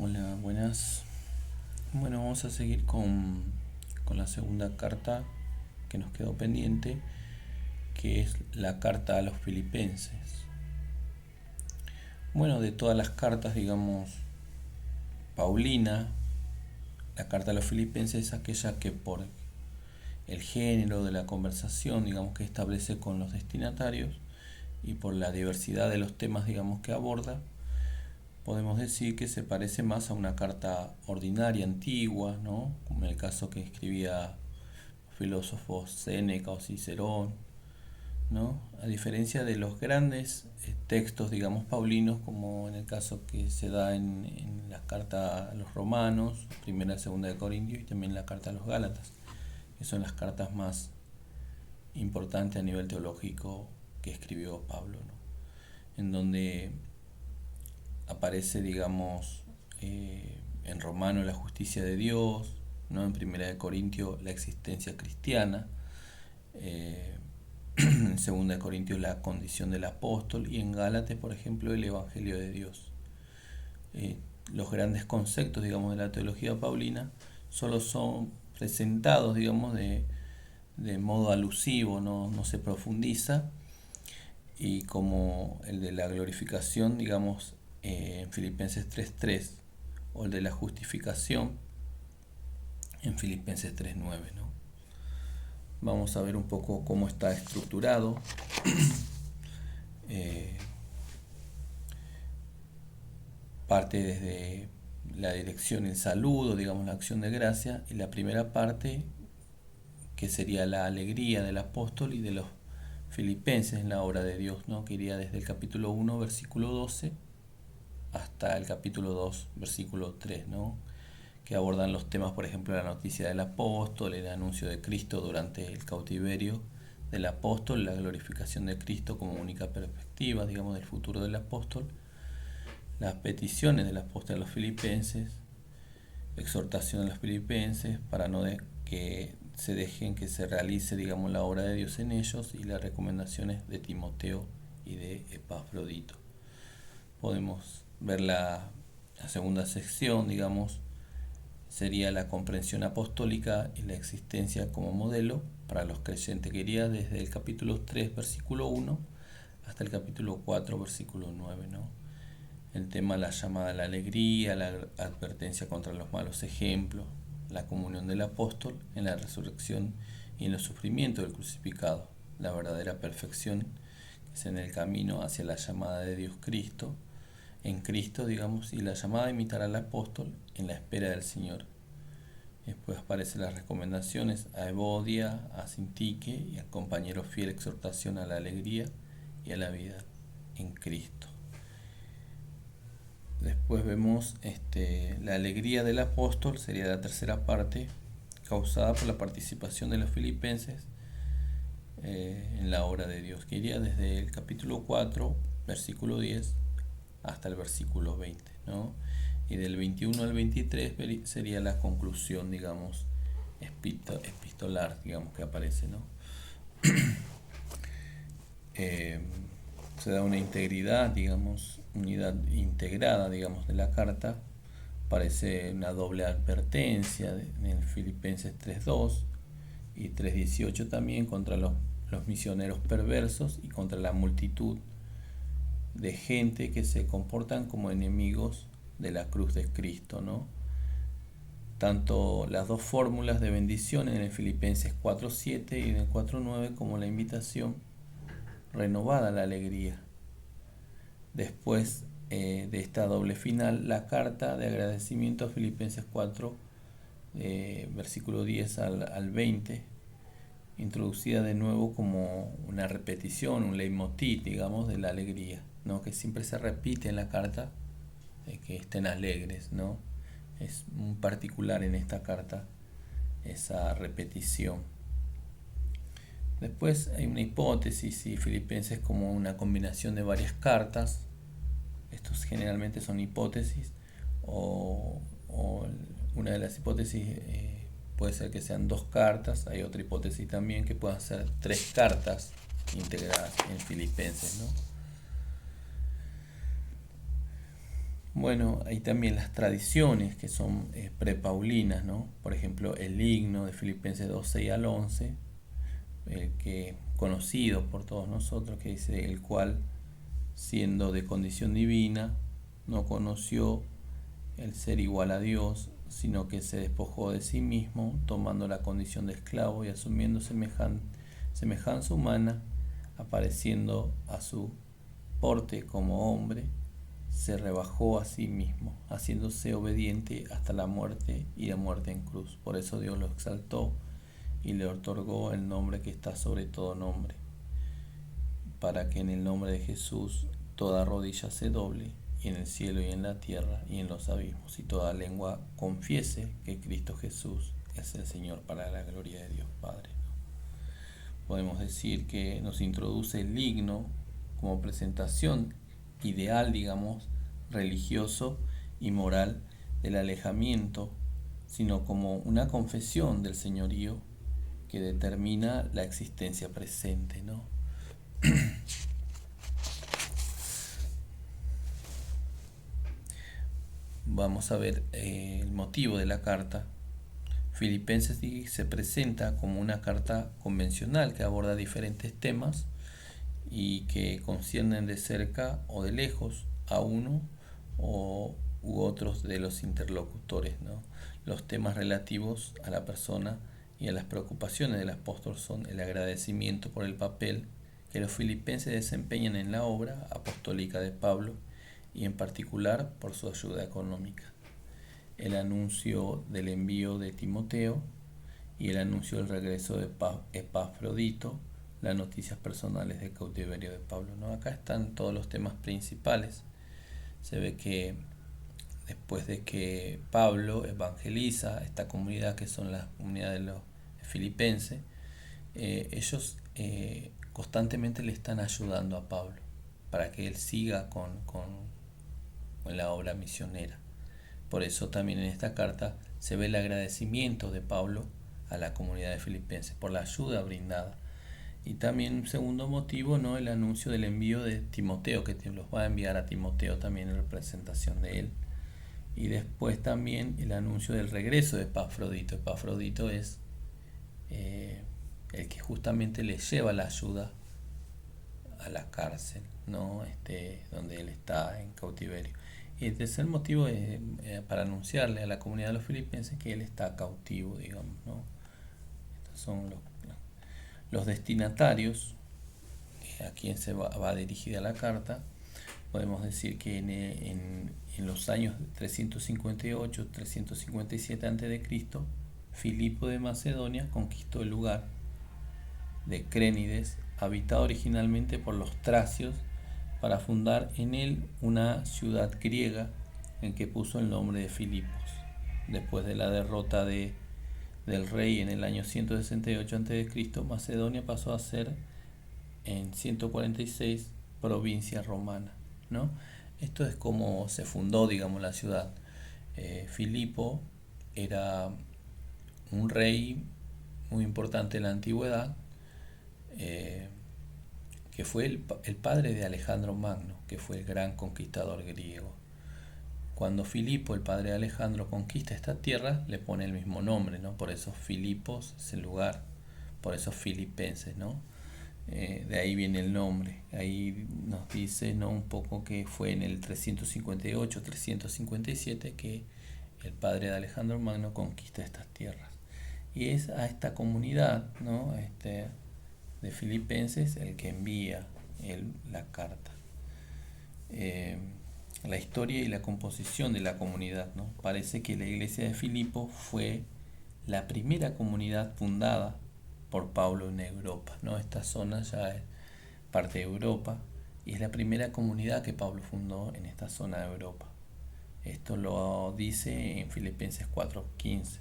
Hola, buenas. Bueno, vamos a seguir con la segunda carta que nos quedó pendiente, que es la carta a los filipenses. Bueno, de todas las cartas, digamos, Paulina, la carta a los filipenses es aquella que por el género de la conversación, digamos, que establece con los destinatarios y por la diversidad de los temas, digamos, que aborda, podemos decir que se parece más a una carta ordinaria antigua, ¿no? Como en el caso que escribía filósofos Séneca o Cicerón, ¿no? A diferencia de los grandes textos, digamos, paulinos, como en el caso que se da en la carta a los romanos, primera y segunda de Corintios, y también la carta a los Gálatas, que son las cartas más importantes a nivel teológico que escribió Pablo, ¿no? En donde aparece, digamos, en Romano la justicia de Dios, ¿no? En Primera de Corintios la existencia cristiana, en Segunda de Corintios la condición del apóstol y en Gálatas, por ejemplo, el Evangelio de Dios. Eh, los grandes conceptos, digamos, de la teología paulina solo son presentados, digamos, de modo alusivo, no se profundiza, y como el de la glorificación, digamos, en Filipenses 3.3, o el de la justificación en Filipenses 3.9, ¿no? Vamos a ver un poco cómo está estructurado. eh, Parte desde la dirección, el saludo, digamos, la acción de gracia, y la primera parte, que sería la alegría del apóstol y de los filipenses en la obra de Dios, ¿no? Que iría desde el capítulo 1, versículo 12, hasta el capítulo 2, versículo 3, ¿no? Que abordan los temas, por ejemplo, la noticia del apóstol, el anuncio de Cristo durante el cautiverio del apóstol, la glorificación de Cristo como única perspectiva, digamos, del futuro del apóstol, las peticiones del apóstol a los filipenses, exhortación a los filipenses para no que se dejen que se realice, digamos, la obra de Dios en ellos, y las recomendaciones de Timoteo y de Epafrodito. Podemos ver la segunda sección, digamos, sería la comprensión apostólica y la existencia como modelo para los creyentes, que iría desde el capítulo 3, versículo 1, hasta el capítulo 4, versículo 9, ¿no? El tema, la llamada a la alegría, la advertencia contra los malos ejemplos, la comunión del apóstol en la resurrección y en los sufrimientos del crucificado, la verdadera perfección, que es en el camino hacia la llamada de Dios Cristo, en Cristo, digamos, y la llamada a imitar al apóstol en la espera del Señor. Después aparecen las recomendaciones a Evodia, a Sintique y al compañero fiel, exhortación a la alegría y a la vida en Cristo. Después vemos la alegría del apóstol, sería la tercera parte, causada por la participación de los filipenses en la obra de Dios, que iría desde el capítulo 4, versículo 10, hasta el versículo 20, ¿no? Y del 21 al 23 sería la conclusión, digamos, epistolar, digamos, que aparece, ¿no? Eh, Se da una integridad, digamos, unidad integrada, digamos, de la carta. Parece una doble advertencia en Filipenses 3.2 y 3.18 también contra los misioneros perversos y contra la multitud de gente que se comportan como enemigos de la cruz de Cristo, ¿no? Tanto las dos fórmulas de bendición en el Filipenses 4.7 y en el 4.9 como la invitación renovada a la alegría. Después de esta doble final, la carta de agradecimiento a Filipenses 4, versículo 10 al 20, introducida de nuevo como una repetición, un leitmotiv, digamos, de la alegría, ¿no? Que siempre se repite en la carta, que estén alegres, ¿no? Es muy particular en esta carta esa repetición. Después hay una hipótesis, y Filipenses como una combinación de varias cartas. Estos generalmente son hipótesis, o una de las hipótesis puede ser que sean dos cartas. Hay otra hipótesis también que puedan ser tres cartas integradas en Filipenses, ¿no? Bueno, hay también las tradiciones que son prepaulinas, ¿no? Por ejemplo, el himno de Filipenses 2, 6 al 11, que conocido por todos nosotros, que dice: el cual, siendo de condición divina, no conoció el ser igual a Dios, sino que se despojó de sí mismo, tomando la condición de esclavo y asumiendo semejanza humana, apareciendo a su porte como hombre, se rebajó a sí mismo, haciéndose obediente hasta la muerte y la muerte en cruz. Por eso Dios lo exaltó y le otorgó el nombre que está sobre todo nombre, para que en el nombre de Jesús toda rodilla se doble, y en el cielo y en la tierra y en los abismos, y toda lengua confiese que Cristo Jesús es el Señor, para la gloria de Dios Padre. Podemos decir que nos introduce el himno como presentación ideal, digamos, religioso y moral del alejamiento, sino como una confesión del señorío que determina la existencia presente, ¿no? Vamos a ver el motivo de la carta. Filipenses se presenta como una carta convencional que aborda diferentes temas y que conciernen de cerca o de lejos a uno u otros de los interlocutores, ¿no? Los temas relativos a la persona y a las preocupaciones del apóstol son el agradecimiento por el papel que los filipenses desempeñan en la obra apostólica de Pablo, y en particular por su ayuda económica, el anuncio del envío de Timoteo y el anuncio del regreso de Epafrodito, las noticias personales del cautiverio de Pablo, ¿no? Acá están todos los temas principales. Se ve que después de que Pablo evangeliza esta comunidad, que son las comunidades de los filipenses, ellos constantemente le están ayudando a Pablo para que él siga con la obra misionera. Por eso también en esta carta se ve el agradecimiento de Pablo a la comunidad de filipenses por la ayuda brindada. Y también un segundo motivo, ¿no? El anuncio del envío de Timoteo, que los va a enviar a Timoteo también en representación de él. Y después también el anuncio del regreso de Epafrodito. Epafrodito es el que justamente le lleva la ayuda a la cárcel, ¿no? Donde él está en cautiverio. Y el tercer motivo es para anunciarle a la comunidad de los filipenses que él está cautivo, digamos, ¿no? Estos son los destinatarios a quien se va dirigida la carta. Podemos decir que en los años 358-357 a.C., Filipo de Macedonia conquistó el lugar de Crénides, habitado originalmente por los tracios, para fundar en él una ciudad griega en que puso el nombre de Filipos. Después de la derrota del rey en el año 168 a.C., Macedonia pasó a ser en 146 provincia romana, ¿no? Esto es como se fundó, digamos, la ciudad. Filipo era un rey muy importante en la antigüedad, que fue el padre de Alejandro Magno, que fue el gran conquistador griego. Cuando Filipo, el padre de Alejandro, conquista esta tierra, le pone el mismo nombre, ¿no? Por eso Filipos es el lugar, por eso filipenses, ¿no? De ahí viene el nombre. Ahí nos dice, ¿no?, un poco que fue en el 358-357 que el padre de Alejandro Magno conquista estas tierras. Y es a esta comunidad, ¿no?, de filipenses el que envía la carta. La historia y la composición de la comunidad, ¿no? Parece que la iglesia de Filipo fue la primera comunidad fundada por Pablo en Europa, ¿no? Esta zona ya es parte de Europa y es la primera comunidad que Pablo fundó en esta zona de Europa. Esto lo dice en Filipenses 4:15,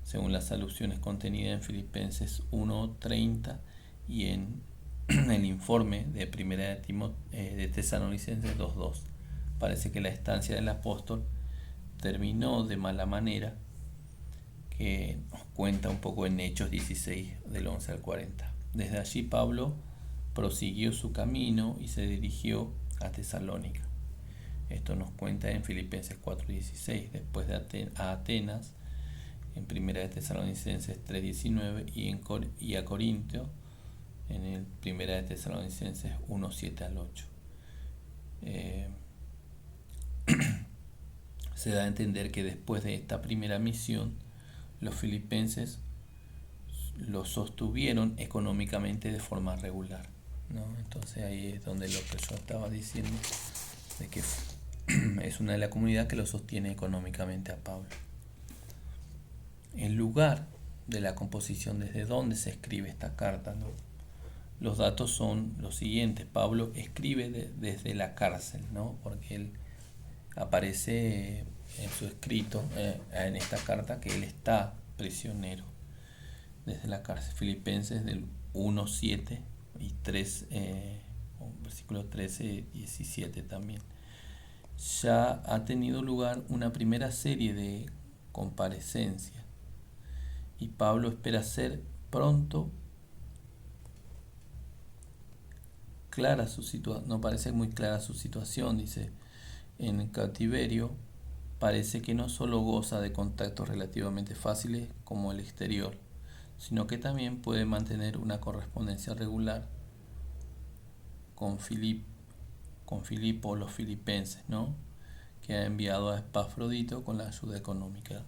según las alusiones contenidas en Filipenses 1:30 y en el informe de Primera de Tesalonicenses 2:2. Parece que la estancia del apóstol terminó de mala manera, que nos cuenta un poco en Hechos 16 del 11 al 40. Desde allí Pablo prosiguió su camino y se dirigió a Tesalónica. Esto nos cuenta en Filipenses 4:16, después de a Atenas, en Primera de Tesalonicenses 3:19 y a Corintio en el Primera de Tesalonicenses 1:7 al 8. Se da a entender que después de esta primera misión, los filipenses lo sostuvieron económicamente de forma regular, ¿no? Entonces ahí es donde lo que yo estaba diciendo, de que es una de las comunidades que lo sostiene económicamente a Pablo. El lugar de la composición, desde donde se escribe esta carta, ¿no? Los datos son los siguientes. Pablo escribe desde la cárcel, ¿no? Porque él aparece en su escrito, en esta carta, que él está prisionero desde la cárcel. Filipenses del 1:7 y 3, versículos 13 y 17 también. Ya ha tenido lugar una primera serie de comparecencias y Pablo espera ser pronto clara su situación. No parece muy clara su situación, dice. En cautiverio parece que no solo goza de contactos relativamente fáciles como el exterior, sino que también puede mantener una correspondencia regular con Filipo, los filipenses, ¿no? Que ha enviado a Epafrodito con la ayuda económica.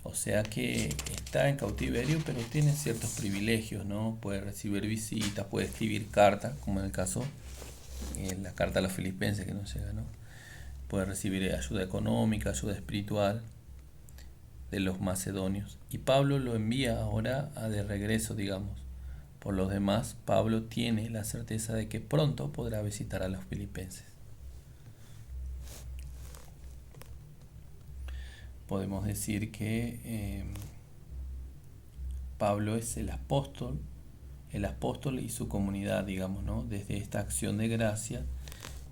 O sea que está en cautiverio, pero tiene ciertos privilegios, ¿no? Puede recibir visitas, puede escribir cartas, como en el caso, la carta a los filipenses que nos llega, ¿no? Puede recibir ayuda económica, ayuda espiritual de los macedonios. Y Pablo lo envía ahora de regreso, digamos. Por los demás, Pablo tiene la certeza de que pronto podrá visitar a los filipenses. Podemos decir que Pablo es el apóstol y su comunidad, digamos, ¿no? Desde esta acción de gracia,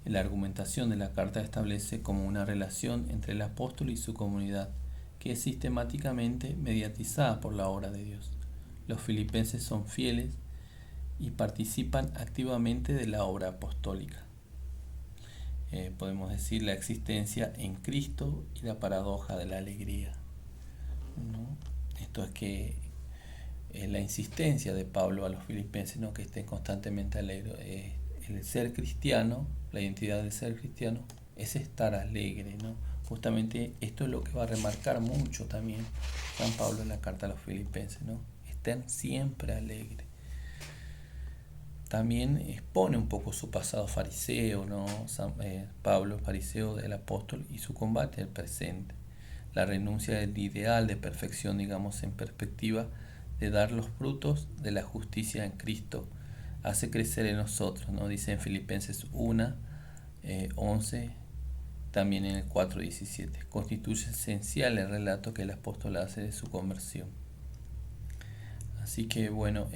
la argumentación de la carta establece como una relación entre el apóstol y su comunidad, que es sistemáticamente mediatizada por la obra de Dios. Los filipenses son fieles y participan activamente de la obra apostólica. Podemos decir la existencia en Cristo y la paradoja de la alegría, ¿no? Esto es que la insistencia de Pablo a los filipenses, ¿no? Que estén constantemente alegres. El ser cristiano, la identidad del ser cristiano, es estar alegre, ¿no? Justamente esto es lo que va a remarcar mucho también San Pablo en la carta a los filipenses, ¿no? Estén siempre alegres. También expone un poco su pasado fariseo, ¿no? Pablo, fariseo del apóstol, y su combate al presente. La renuncia del ideal de perfección, digamos, en perspectiva de dar los frutos de la justicia en Cristo, hace crecer en nosotros, ¿no? Dice en Filipenses 1, 11, también en el 4:17. Constituye esencial el relato que el apóstol hace de su conversión. Así que bueno,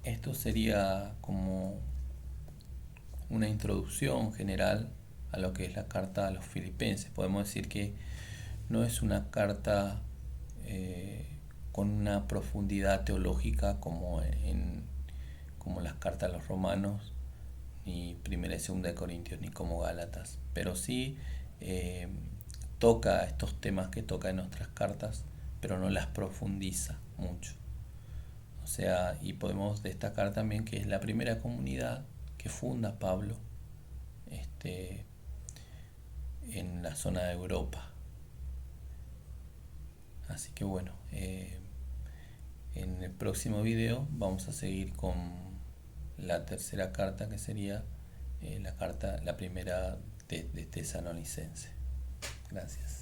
esto sería como una introducción general a lo que es la carta a los filipenses. Podemos decir que no es una carta con una profundidad teológica como las cartas a los romanos, ni Primera y Segunda de Corintios, ni como Gálatas, pero sí toca estos temas que toca en nuestras cartas, pero no las profundiza mucho. O sea, y podemos destacar también que es la primera comunidad que funda Pablo en la zona de Europa. Así que bueno, en el próximo video vamos a seguir con la tercera carta, que sería la primera de Tesalonicense. Gracias.